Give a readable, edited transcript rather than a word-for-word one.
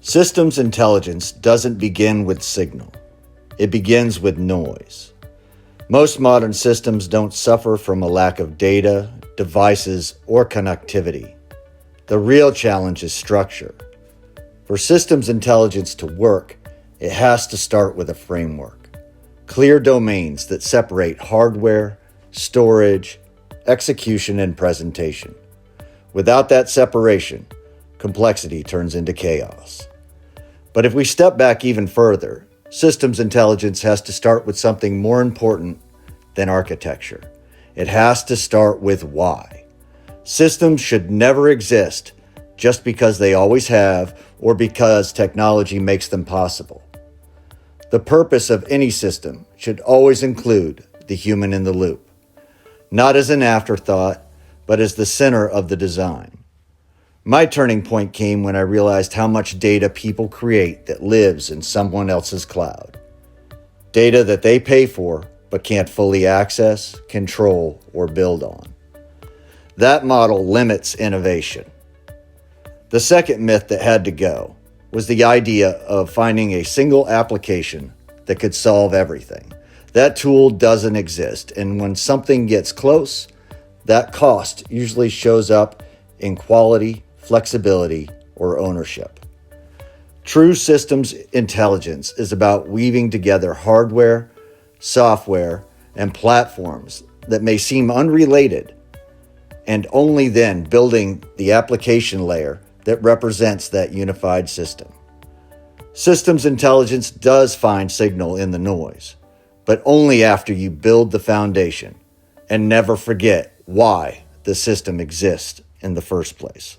Systems intelligence doesn't begin with signal. It begins with noise. Most modern systems don't suffer from a lack of data, devices, or connectivity. The real challenge is structure. For systems intelligence to work, it has to start with a framework. Clear domains that separate hardware, storage, execution, and presentation. Without that separation, complexity turns into chaos. But if we step back even further, systems intelligence has to start with something more important than architecture. It has to start with why. Systems should never exist just because they always have or because technology makes them possible. The purpose of any system should always include the human in the loop, not as an afterthought, but as the center of the design. My turning point came when I realized how much data people create that lives in someone else's cloud. Data that they pay for but can't fully access, control, or build on. That model limits innovation. The second myth that had to go was the idea of finding a single application that could solve everything. That tool doesn't exist, and when something gets close, that cost usually shows up in quality, flexibility, or ownership. True systems intelligence is about weaving together hardware, software, and platforms that may seem unrelated, and only then building the application layer that represents that unified system. Systems intelligence does find signal in the noise, but only after you build the foundation and never forget why the system exists in the first place.